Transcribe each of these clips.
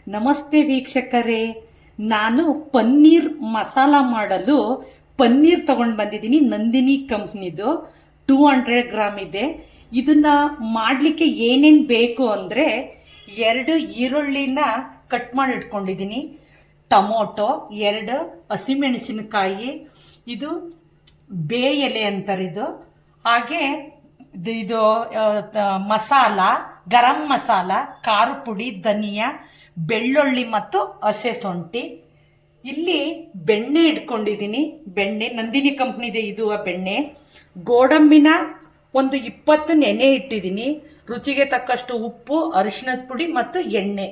ನಮಸ್ತೆ ವೀಕ್ಷಕರೇ, ನಾನು ಪನ್ನೀರ್ ಮಸಾಲ ಮಾಡಲು ಪನ್ನೀರ್ ತಗೊಂಡು ಬಂದಿದ್ದೀನಿ. ನಂದಿನಿ ಕಂಪ್ನಿದು 200 ಗ್ರಾಮ್ ಇದೆ. ಇದನ್ನ ಮಾಡಲಿಕ್ಕೆ ಏನೇನು ಬೇಕು ಅಂದರೆ 2 ಈರುಳ್ಳಿನ ಕಟ್ ಮಾಡಿ ಇಟ್ಕೊಂಡಿದ್ದೀನಿ, ಟೊಮೊಟೊ, 2 ಹಸಿಮೆಣಸಿನಕಾಯಿ, ಇದು ಬೇ ಎಲೆ ಅಂತಾರಿದು, ಹಾಗೆ ಇದು ಮಸಾಲ, ಗರಂ ಮಸಾಲ, ಖಾರ ಪುಡಿ, ಧನಿಯಾ, ಬೆಳ್ಳುಳ್ಳಿ ಮತ್ತು ಹಸೆ ಶುಂಠಿ. ಇಲ್ಲಿ ಬೆಣ್ಣೆ ಇಟ್ಕೊಂಡಿದ್ದೀನಿ. ಬೆಣ್ಣೆ ನಂದಿನಿ ಕಂಪ್ನಿದೆ ಇದು ಬೆಣ್ಣೆ. ಗೋಡಂಬಿನ ಒಂದು 20 ನೆನೆ ಇಟ್ಟಿದ್ದೀನಿ. ರುಚಿಗೆ ತಕ್ಕಷ್ಟು ಉಪ್ಪು, ಅರಿಶಿಣದ ಪುಡಿ ಮತ್ತು ಎಣ್ಣೆ.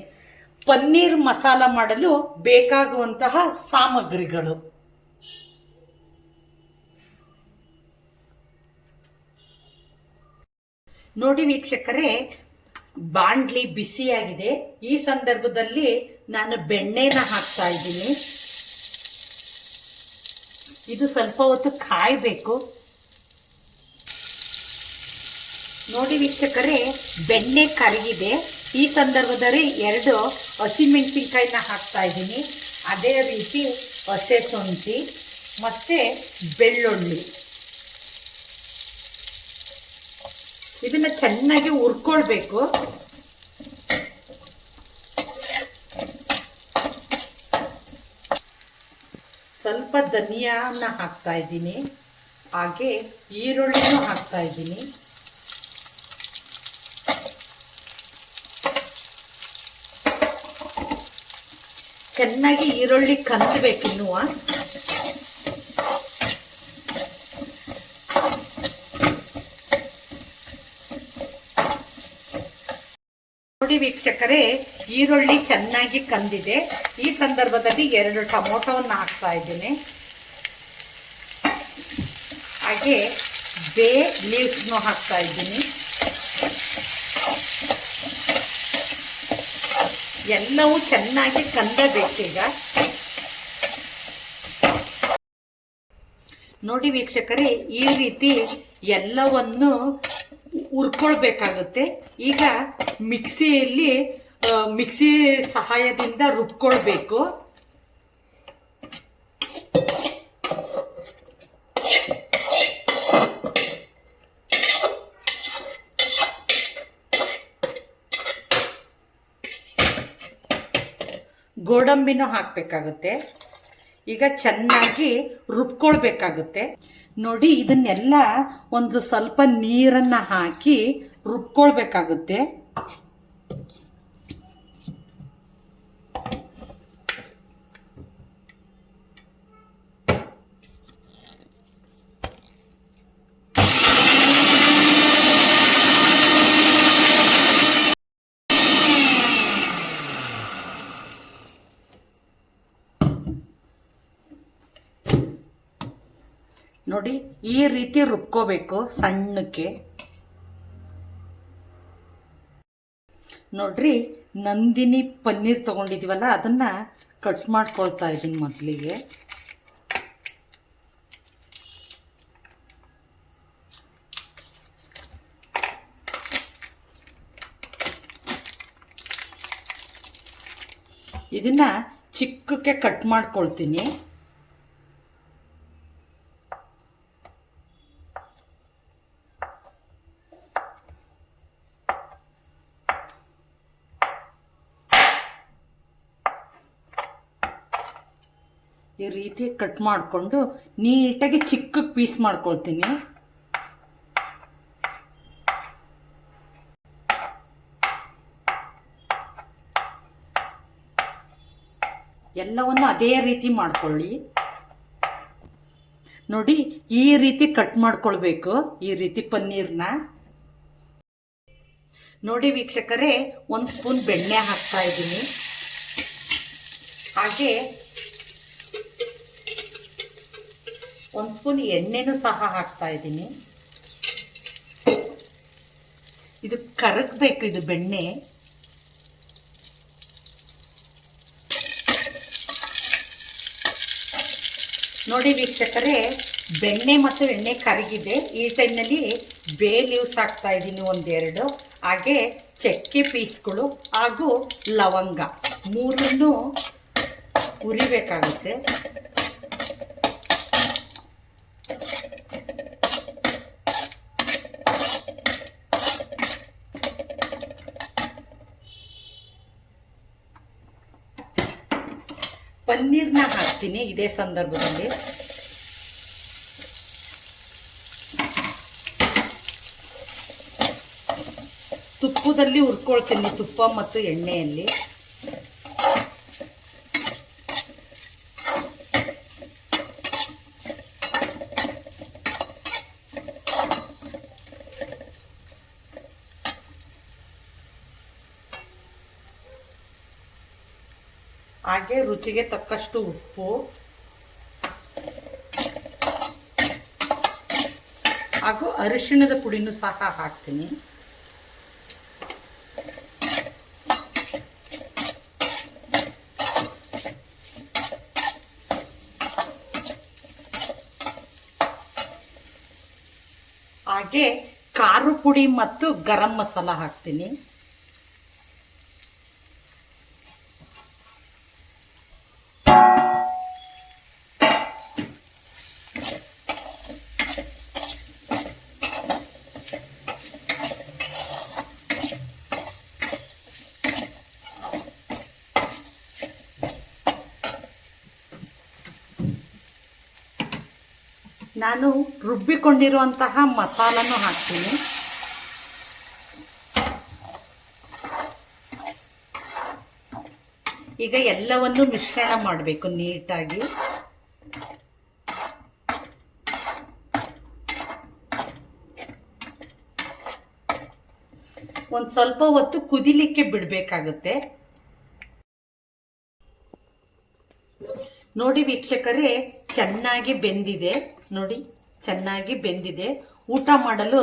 ಪನ್ನೀರ್ ಮಸಾಲ ಮಾಡಲು ಬೇಕಾಗುವಂತಹ ಸಾಮಗ್ರಿಗಳು: ನೋಡಿ ವೀಕ್ಷಕರೇ, ಬಾಂಡ್ಲಿ ಬಿಸಿಯಾಗಿದೆ. ಈ ಸಂದರ್ಭದಲ್ಲಿ ನಾನು ಬೆಣ್ಣೆನ ಹಾಕ್ತಾ ಇದ್ದೀನಿ. ಇದು ಸ್ವಲ್ಪ ಹೊತ್ತು ಕಾಯಬೇಕು. ನೋಡಿ ವೀಕ್ಷಕರೇ, ಬೆಣ್ಣೆ ಕರಗಿದೆ. ಈ ಸಂದರ್ಭದಲ್ಲಿ 2 ಹಸಿಮೆಣಸಿನ್ಕಾಯಿನ ಹಾಕ್ತಾ ಇದ್ದೀನಿ. ಅದೇ ರೀತಿ ಹಸೆ ಶುಂಠಿ ಮತ್ತೆ ಬೆಳ್ಳುಳ್ಳಿ. ಇದನ್ನ ಚೆನ್ನಾಗಿ ಹುರ್ಕೊಳ್ಬೇಕು. ಸ್ವಲ್ಪ ಧನಿಯಾನ ಹಾಕ್ತಾ ಇದ್ದೀನಿ, ಹಾಗೆ ಈರುಳ್ಳಿನೂ ಹಾಕ್ತಾ ಇದ್ದೀನಿ. ಚೆನ್ನಾಗಿ ಈರುಳ್ಳಿ ಕಂದಬೇಕಿನ್ನು. ನೋಡಿ ವೀಕ್ಷಕರೇ, ಈರುಳ್ಳಿ ಚೆನ್ನಾಗಿ ಕಂದಿದೆ. ಈ ಸಂದರ್ಭದಲ್ಲಿ 2 ಟೊಮೊಟೊವನ್ನು ಹಾಕ್ತಾ ಇದ್ದೀನಿ, ಹಾಗೆ ಬೇ ಲೀವ್ಸ್ನು ಹಾಕ್ತಾ ಇದ್ದೀನಿ. ಎಲ್ಲವೂ ಚೆನ್ನಾಗಿ ಕಂದಬೇಕೀಗ. ನೋಡಿ ವೀಕ್ಷಕರೇ, ಈ ರೀತಿ ಎಲ್ಲವನ್ನು ಹುರ್ಕೊಳ್ಬೇಕಾಗುತ್ತೆ. ಈಗ ಮಿಕ್ಸಿ ಸಹಾಯದಿಂದ ರುಬ್ಕೊಳ್ಬೇಕು. ಗೋಡಂಬಿನೂ ಹಾಕಬೇಕಾಗುತ್ತೆ. ಈಗ ಚೆನ್ನಾಗಿ ರುಬ್ಕೊಳ್ಬೇಕಾಗುತ್ತೆ. ನೋಡಿ, ಇದನ್ನೆಲ್ಲ ಒಂದು ಸ್ವಲ್ಪ ನೀರನ್ನು ಹಾಕಿ ರುಬ್ಕೊಳ್ಬೇಕಾಗುತ್ತೆ. ನೋಡಿ, ಈ ರೀತಿ ರುಬ್ಕೋಬೇಕು ಸಣ್ಣಕ್ಕೆ. ನೋಡ್ರಿ, ನಂದಿನಿ ಪನ್ನೀರ್ ತಗೊಂಡಿದೀವಲ್ಲ, ಅದನ್ನ ಕಟ್ ಮಾಡ್ಕೊಳ್ತಾ ಇದ್ದೀನಿ ಮೊದಲಿಗೆ. ಇದನ್ನ ಚಿಕ್ಕಕ್ಕೆ ಕಟ್ ಮಾಡ್ಕೊಳ್ತೀನಿ. ಈ ರೀತಿ ಕಟ್ ಮಾಡಿಕೊಂಡು ನೀಟಾಗಿ ಚಿಕ್ಕಕ್ಕೆ ಪೀಸ್ ಮಾಡ್ಕೊಳ್ತೀನಿ. ಎಲ್ಲವನ್ನು ಅದೇ ರೀತಿ ಮಾಡ್ಕೊಳ್ಳಿ. ನೋಡಿ, ಈ ರೀತಿ ಕಟ್ ಮಾಡ್ಕೊಳ್ಬೇಕು, ಈ ರೀತಿ ಪನ್ನೀರ್ನ. ನೋಡಿ ವೀಕ್ಷಕರೇ, 1 ಸ್ಪೂನ್ ಬೆಣ್ಣೆ ಹಾಕ್ತಾ ಇದ್ದೀನಿ, ಹಾಗೆ 1 ಸ್ಪೂನ್ ಎಣ್ಣೆನೂ ಸಹ ಹಾಕ್ತಾ ಇದ್ದೀನಿ. ಇದು ಕರಗಬೇಕು, ಇದು ಬೆಣ್ಣೆ. ನೋಡಿ ವೀಕ್ಷಕರೇ, ಬೆಣ್ಣೆ ಮತ್ತು ಎಣ್ಣೆ ಕರಗಿದೆ. ಈ ಟೈಮ್ನಲ್ಲಿ ಬೇ ಲೀವ್ಸ್ ಹಾಕ್ತಾ ಇದ್ದೀನಿ 1-2, ಹಾಗೆ ಚಕ್ಕೆ ಪೀಸ್ಗಳು ಹಾಗೂ ಲವಂಗ ಮೂರನ್ನು ಹುರಿಬೇಕಾಗುತ್ತೆ. ಪನ್ನೀರ್ನ ಹಾಕ್ತೀನಿ ಇದೇ ಸಂದರ್ಭದಲ್ಲಿ. ತುಪ್ಪದಲ್ಲಿ ಹುರ್ಕೊಳ್ತೀನಿ, ತುಪ್ಪ ಮತ್ತು ಎಣ್ಣೆಯಲ್ಲಿ. ಹಾಗೆ ರುಚಿಗೆ ತಕ್ಕಷ್ಟು ಉಪ್ಪು ಹಾಗೂ ಅರಿಶಿಣದ ಪುಡಿನೂ ಸಹ ಹಾಕ್ತೀನಿ. ಹಾಗೆ ಖಾರ ಪುಡಿ ಮತ್ತು ಗರಂ ಮಸಾಲ ಹಾಕ್ತೀನಿ. ನಾನು ರುಬ್ಬಿಕೊಂಡಿರುವಂತಹ ಮಸಾಲನ್ನು ಹಾಕ್ತೀನಿ. ಈಗ ಎಲ್ಲವನ್ನು ಮಿಶ್ರಣ ಮಾಡಬೇಕು ನೀಟಾಗಿ. ಒಂದು ಸ್ವಲ್ಪ ಹೊತ್ತು ಕುದಿಲಿಕ್ಕೆ ಬಿಡಬೇಕಾಗುತ್ತೆ. ನೋಡಿ ವೀಕ್ಷಕರೇ, ಚೆನ್ನಾಗಿ ಬೆಂದಿದೆ. ನೋಡಿ, ಚೆನ್ನಾಗಿ ಬೆಂದಿದೆ. ಊಟ ಮಾಡಲು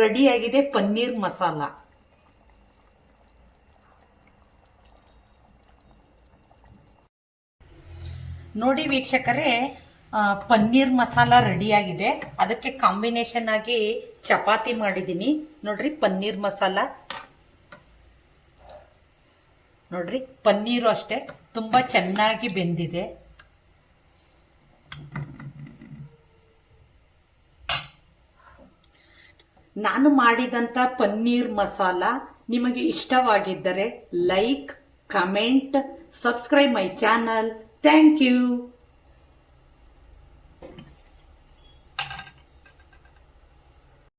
ರೆಡಿಯಾಗಿದೆ ಪನ್ನೀರ್ ಮಸಾಲ. ನೋಡಿ ವೀಕ್ಷಕರೇ, ಪನ್ನೀರ್ ಮಸಾಲ ರೆಡಿಯಾಗಿದೆ. ಅದಕ್ಕೆ ಕಾಂಬಿನೇಷನ್ ಆಗಿ ಚಪಾತಿ ಮಾಡಿದ್ದೀನಿ. ನೋಡ್ರಿ, ಪನ್ನೀರ್ ಮಸಾಲ ನೋಡ್ರಿ, ಪನ್ನೀರು ಅಷ್ಟೇ ತುಂಬಾ ಚೆನ್ನಾಗಿ ಬೆಂದಿದೆ. ನಾನು ಮಾಡಿದಂಥ ಪನ್ನೀರ್ ಮಸಾಲ ನಿಮಗೆ ಇಷ್ಟವಾಗಿದ್ದರೆ like, comment, subscribe my channel. Thank you.